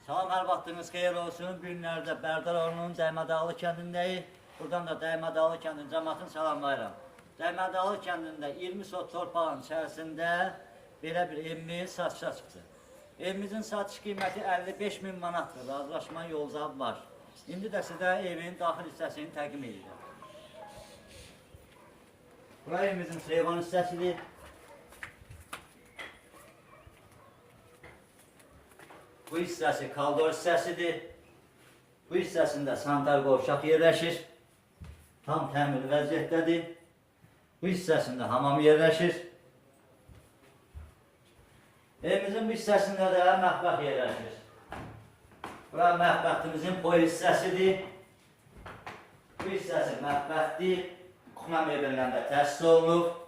Salam, hər vaxtınız xeyir olsun. Bu günlərdə Bərdar rayonunun Dəymədağlı kəndindəyik. Buradan da Dəymədağlı kəndinin cəmaatını salamlayıram. Dəymədağlı kəndində 20 sot torpağın içərisində belə bir evimiz satışa çıxdı. Evimizin satış qiyməti 55.000 manatdır. Razılaşma yolu var. İndi də sizə evin daxil hissəsini təqdim edirəm. Bura evimizin heyvan hissəsidir. Bu hissəsi kaldor hissəsidir. Bu hissəsində sanitar qovşaq yerləşir. Tam təmirli vəziyyətdədir. Bu hissəsində hamam yerləşir. Evimizin bu hissəsində də mətbəx yerləşir. Bura mətbəximizin boy hissəsidir. Bu hissəsi mətbəxdir. Kuxna mebellərində təsis olunub.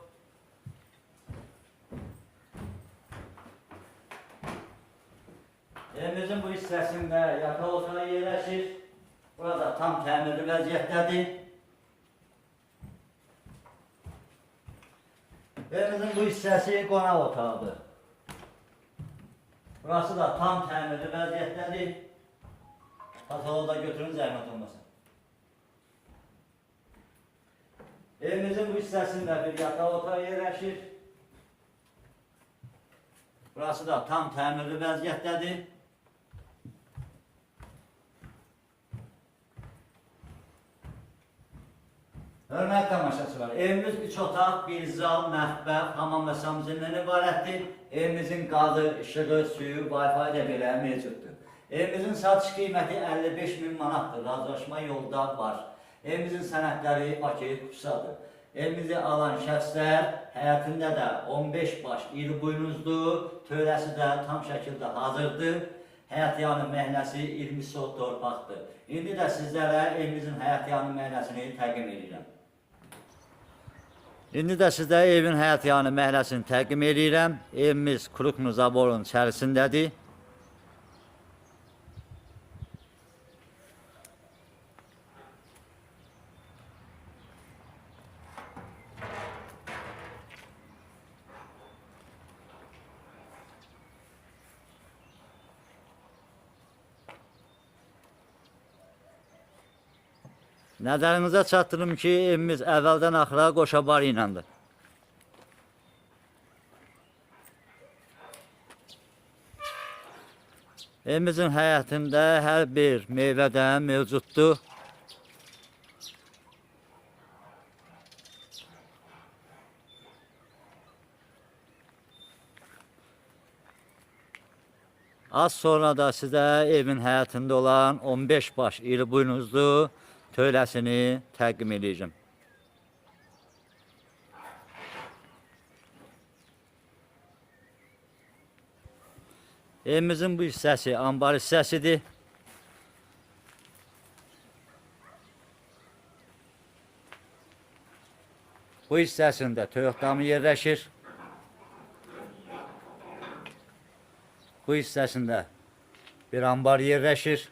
Evimizin bu hissəsində yataq otağı yerləşir. Burada tam təmirli vəziyyətdədir. Evimizin bu hissəsi qonaq otağıdır. Burası da tam təmirli vəziyyətdədir. Patoloğu da götürün, zəhmət olmasın. Evimizin bu hissəsində bir yataq otağı yerləşir. Burası da tam təmirli vəziyyətdədir. Hörmətli tamaşaçılar, evimiz 3 otaq, 1 zal, mətbəx, hamam və samzimdən ibarətdir. Evimizin qazı, işığı, suyu, Wi-Fi də belə mevcuddur. Evimizin satış qiyməti 55.000 manatdır, razılaşma yolda var. Evimizin sənədləri Bakı Qüsadır. Evimizi alan şəxslər həyətində də 15 baş iri buynuzdur, tövləsi də tam şəkildə hazırdır. Həyətyanı məhnəsi 20 sot torpaqdır. İndi də sizlərə evimizin həyətyanı məhnəsini təqdim edirəm. İndi də sizə evin həyətyanı məhləsini təqdim edirəm. Evimiz Krupnu zaborun içərisindədir. Nəzərinizə çatdırım ki, evimiz əvvəldən axıra qoşabarı iləndir. Evimizin həyətində hər bir meyvədən mövcuddur. Az sonra da sizə evin həyətində olan 15 baş iri buynuzlu töyləsini təqdim edəcəm. Evimizin bu hissəsi ambar hissəsidir. Bu hissəsində toyuq damı yerləşir. Bu hissəsində bir ambar yerləşir.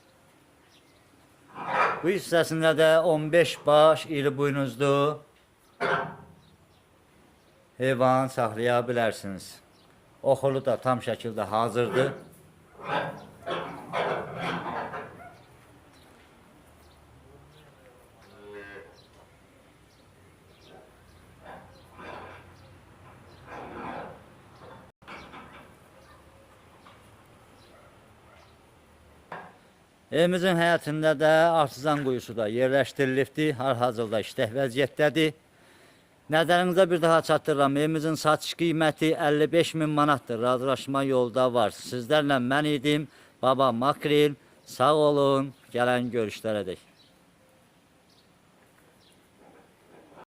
Bu hissəsində də 15 baş iri buynuzlu heyvan saxlaya bilərsiniz. Oxulu da tam şəkildə hazırdır. Evimizin həyətində də artizan quyusu da yerləşdirilibdir. Hal-hazırda işlək vəziyyətdədir. Nəzərinizə bir daha çatdırıram. Evimizin satış qiyməti 55.000 manatdır. Razılaşma yolda var. Sizlərlə mən idim. Baba Makril. Sağ olun. Gələn görüşlərə dək.